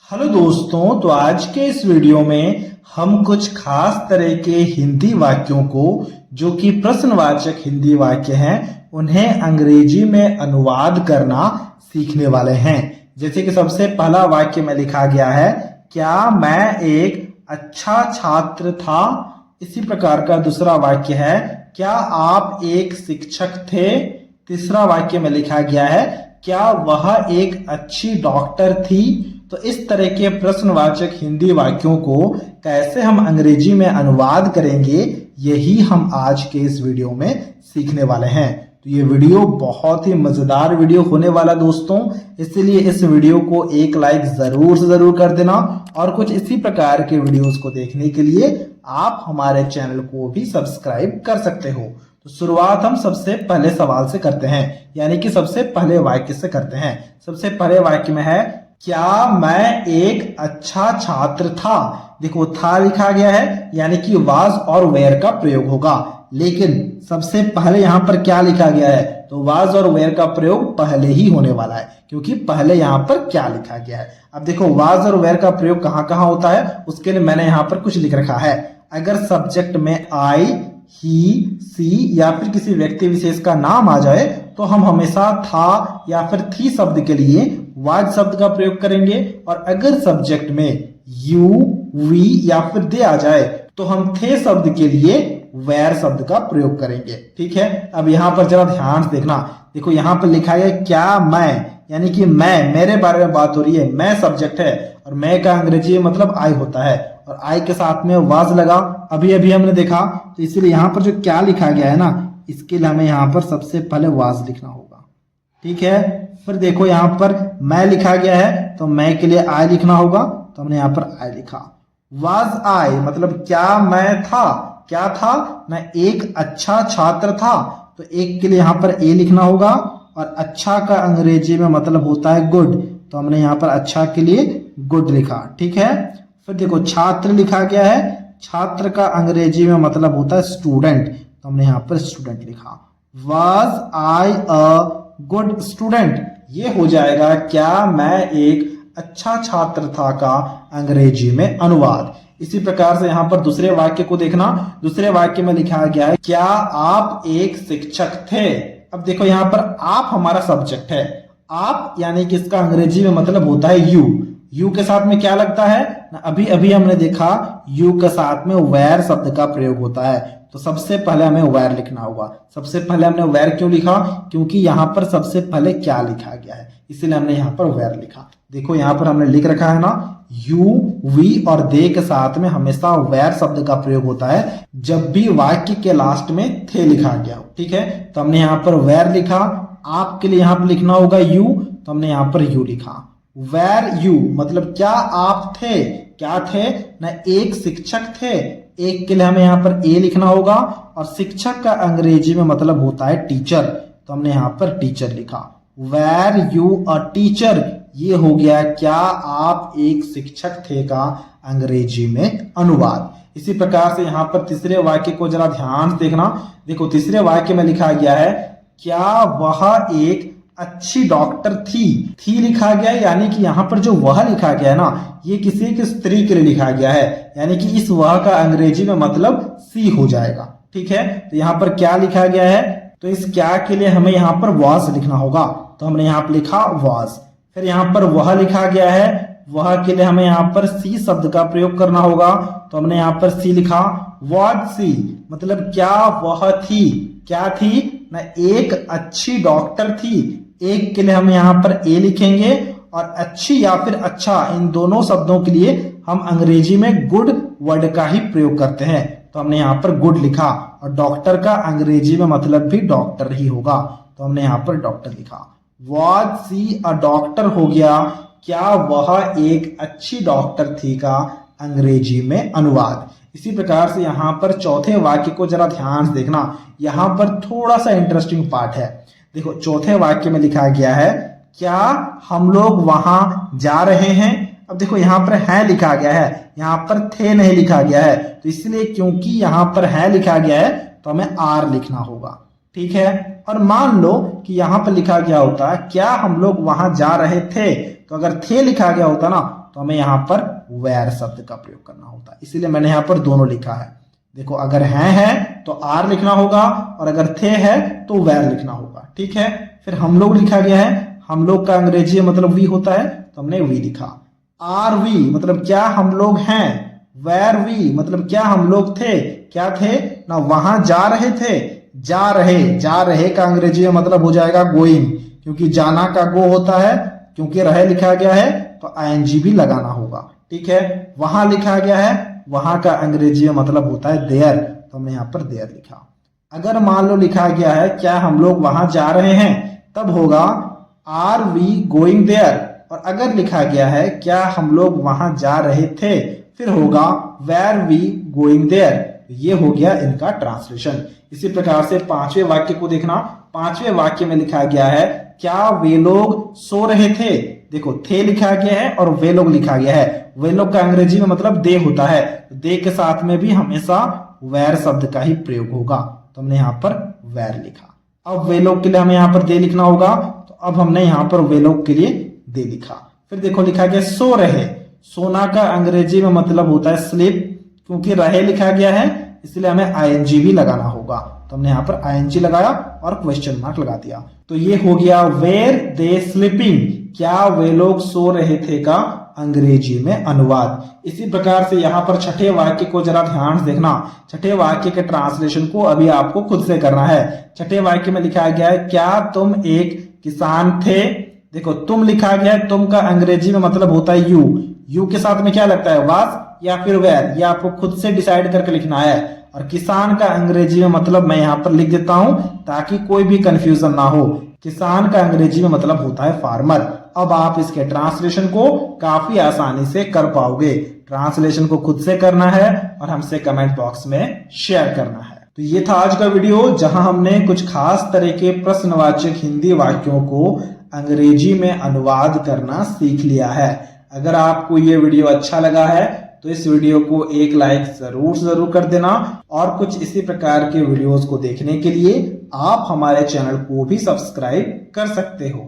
Hello दोस्तों, तो आज के इस वीडियो में हम कुछ खास तरह के हिंदी वाक्यों को जो कि प्रश्नवाचक हिंदी वाक्य हैं उन्हें अंग्रेजी में अनुवाद करना सीखने वाले हैं। जैसे कि सबसे पहला वाक्य में लिखा गया है, क्या मैं एक अच्छा छात्र था। इसी प्रकार का दूसरा वाक्य है, क्या आप एक शिक्षक थे। तीसरा वाक्य में लिखा गया है, क्या वह एक अच्छी डॉक्टर थी। तो इस तरह के प्रश्नवाचक हिंदी वाक्यों को कैसे हम अंग्रेजी में अनुवाद करेंगे, यही हम आज के इस वीडियो में सीखने वाले हैं। तो ये वीडियो बहुत ही मजेदार वीडियो होने वाला दोस्तों, इसलिए इस वीडियो को एक लाइक जरूर से जरूर कर देना और कुछ इसी प्रकार के वीडियोस को देखने के लिए आप हमारे चैनल को भी सब्सक्राइब कर सकते हो। तो शुरुआत हम सबसे पहले सवाल से करते हैं, यानी कि सबसे पहले वाक्य से करते हैं। सबसे पहले वाक्य में है, क्या मैं एक अच्छा छात्र था। देखो था लिखा गया है, यानी कि वाज और वेयर का प्रयोग होगा, लेकिन सबसे पहले यहां पर क्या लिखा गया है, तो वाज और वेयर का प्रयोग पहले ही होने वाला है, क्योंकि पहले यहां पर क्या लिखा गया है। अब देखो वाज और वेयर का प्रयोग कहां कहां होता है, उसके लिए मैंने यहां पर कुछ लिख रखा है। अगर सब्जेक्ट में आई, ही, सी या फिर किसी व्यक्ति विशेष का नाम आ जाए तो हम हमेशा था या फिर थी शब्द के लिए वाज शब्द का प्रयोग करेंगे, और अगर सब्जेक्ट में यू, वी या फिर दे आ जाए तो हम थे शब्द के लिए वेयर शब्द का प्रयोग करेंगे। ठीक है, अब यहां पर जरा ध्यान से देखना। देखो यहां पर लिखा है क्या मैं, यानी कि मैं, मेरे बारे में बात हो रही है। मैं सब्जेक्ट है और मैं का अंग्रेजी मतलब आई होता है, और आई के साथ में वाज लगा, अभी अभी हमने देखा। तो इसीलिए यहां पर जो क्या लिखा गया है ना, इसके लिए हमें यहां पर सबसे पहले वाज लिखना होगा। ठीक है, फिर देखो यहां पर मैं लिखा गया है तो मैं के लिए आई लिखना होगा, तो हमने यहां पर आई लिखा। वाज आई मतलब क्या मैं था, क्या था, मैं एक अच्छा छात्र था, तो एक के लिए यहां पर ए लिखना होगा, और अच्छा का अंग्रेजी में मतलब होता है गुड, तो हमने यहां पर अच्छा के लिए गुड लिखा। ठीक है, फिर देखो छात्र लिखा गया है, छात्र का अंग्रेजी में मतलब होता है स्टूडेंट, तो हमने यहां पर स्टूडेंट लिखा। Was I a good student, ये हो जाएगा क्या मैं एक अच्छा छात्र था का अंग्रेजी में अनुवाद। इसी प्रकार से यहां पर दूसरे वाक्य को देखना। दूसरे वाक्य में लिखा गया है, क्या आप एक शिक्षक थे। अब देखो यहां पर आप हमारा सब्जेक्ट है, आप यानी कि इसका अंग्रेजी में मतलब होता है यू। यू के साथ में क्या लगता है ना, अभी अभी हमने देखा यू के साथ में वेयर शब्द का प्रयोग होता है, तो सबसे पहले हमें वेयर लिखना होगा। सबसे पहले हमने वेयर क्यों लिखा, क्योंकि यहां पर सबसे पहले क्या लिखा गया है, इसीलिए हमने यहां पर वेयर लिखा। देखो यहां पर हमने लिख रखा है ना, यू, वी और दे के साथ में हमेशा वेयर शब्द का प्रयोग होता है जब भी वाक्य के लास्ट में थे लिखा गया हो। ठीक है, तो हमने यहां पर वेयर लिखा। आपके लिए यहां पर लिखना होगा यू, तो हमने यहां पर यू लिखा। वेर यू मतलब क्या आप थे, क्या थे ना, एक शिक्षक थे। एक के लिए हमें यहाँ पर ए लिखना होगा, और शिक्षक का अंग्रेजी में मतलब होता है टीचर, तो हमने यहाँ पर टीचर लिखा। वेर यू अ टीचर, ये हो गया क्या आप एक शिक्षक थे का अंग्रेजी में अनुवाद। इसी प्रकार से यहाँ पर तीसरे वाक्य को जरा ध्यान से देखना। देखो तीसरे वाक्य में लिखा गया है, क्या वह एक अच्छी डॉक्टर थी लिखा गया है, यानी कि यहां पर जो वह लिखा गया है ना, ये किसी एक स्त्री के लिए लिखा गया है, यानी कि इस वह का अंग्रेजी में मतलब सी हो जाएगा। ठीक है, तो यहां पर क्या लिखा गया है, तो इस क्या के लिए हमें यहां पर वाज लिखना होगा, तो हमने यहां पर लिखा वाज। फिर यहां पर वह लिखा गया है, वह के लिए हमें यहां पर सी शब्द का प्रयोग करना होगा, तो हमने यहां पर सी लिखा। व्हाट सी मतलब क्या वह थी, क्या थी ना, एक अच्छी डॉक्टर थी। एक के लिए हम यहाँ पर ए लिखेंगे, और अच्छी या फिर अच्छा इन दोनों शब्दों के लिए हम अंग्रेजी में गुड वर्ड का ही प्रयोग करते हैं, तो हमने यहाँ पर गुड लिखा। और डॉक्टर का अंग्रेजी में मतलब भी डॉक्टर ही होगा, तो हमने यहाँ पर डॉक्टर लिखा। वॉज सी अ डॉक्टर हो गया, क्या वह एक अच्छी डॉक्टर थी का अंग्रेजी में अनुवाद। इसी प्रकार से यहाँ पर चौथे वाक्य को जरा ध्यान से देखना। यहाँ पर थोड़ा सा इंटरेस्टिंग पार्ट है। देखो चौथे वाक्य में लिखा गया है, क्या हम लोग वहां जा रहे हैं। अब देखो यहाँ पर है लिखा गया है, यहाँ पर थे नहीं लिखा गया है, तो इसलिए क्योंकि यहाँ पर है लिखा गया है तो हमें आर लिखना होगा। ठीक है, और मान लो कि यहाँ पर लिखा गया होता क्या हम लोग वहां जा रहे थे, तो अगर थे लिखा गया होता ना तो हमें यहाँ पर वेयर शब्द का प्रयोग करना होता है, इसीलिए मैंने यहाँ पर दोनों लिखा है। देखो अगर है तो आर लिखना होगा और अगर थे है तो वेयर लिखना होगा। ठीक है, फिर हम लोग लिखा गया है, हम लोग का अंग्रेजी मतलब वी होता है तो हमने वी लिखा। आर वी मतलब क्या हम लोग हैं, वेयर वी मतलब क्या हम लोग थे, क्या थे ना वहां जा रहे थे, जा रहे का अंग्रेजी में मतलब हो जाएगा गोइंग, क्योंकि जाना का गो होता है, क्योंकि रहे लिखा गया है तो आईएनजी भी लगाना होगा। ठीक है, वहां लिखा गया है, वहां का अंग्रेजी में मतलब होता है देयर, तो हमने यहाँ पर देयर लिखा। अगर मान लो लिखा गया है क्या हम लोग वहां जा रहे हैं, तब होगा आर वी गोइंग देयर, और अगर लिखा गया है क्या हम लोग वहां जा रहे थे, फिर होगा वेयर वी गोइंग देयर। ये हो गया इनका ट्रांसलेशन। इसी प्रकार से पांचवें वाक्य को देखना। पांचवें वाक्य में लिखा गया है क्या वे लोग सो रहे थे। देखो थे लिखा गया है और वे लोग लिखा गया है, वे लोग का अंग्रेजी में मतलब दे होता है, दे के साथ में भी हमेशा वेयर शब्द का ही प्रयोग होगा, तो हमने यहाँ पर वेयर लिखा। अब वे लोग के लिए हमें यहाँ पर दे लिखना होगा, तो अब हमने यहाँ पर वे लोग के लिए दे लिखा। फिर देखो लिखा गया सो रहे, सोना का अंग्रेजी में मतलब होता है स्लीप, क्योंकि रहे लिखा गया है इसलिए हमें आईएनजी भी लगाना होगा, तो हमने यहाँ पर आईएनजी लगाया और क्वेश्चन मार्क लगा दिया। तो ये हो गया वेयर दे स्लीपिंग, क्या वे लोग सो रहे थे का अंग्रेजी में अनुवाद। इसी प्रकार से यहाँ पर छठे वाक्य को जरा ध्यान से देखना। छठे वाक्य के ट्रांसलेशन को अभी आपको खुद से करना है। छठे वाक्य में लिखा गया है क्या तुम एक किसान थे। देखो तुम लिखा गया है, तुम का अंग्रेजी में मतलब होता है यू के साथ में क्या लगता है वाज या फिर वेयर, ये आपको खुद से डिसाइड करके लिखना है। और किसान का अंग्रेजी में मतलब मैं यहाँ पर लिख देता हूं ताकि कोई भी कंफ्यूजन ना हो। किसान का अंग्रेजी में मतलब होता है फार्मर। अब आप इसके ट्रांसलेशन को काफी आसानी से कर पाओगे। ट्रांसलेशन को खुद से करना है और हमसे कमेंट बॉक्स में शेयर करना है। तो ये था आज का वीडियो, जहां हमने कुछ खास तरह के प्रश्नवाचक हिंदी वाक्यों को अंग्रेजी में अनुवाद करना सीख लिया है। अगर आपको ये वीडियो अच्छा लगा है तो इस वीडियो को एक लाइक जरूर कर देना, और कुछ इसी प्रकार के वीडियोस को देखने के लिए आप हमारे चैनल को भी सब्सक्राइब कर सकते हो।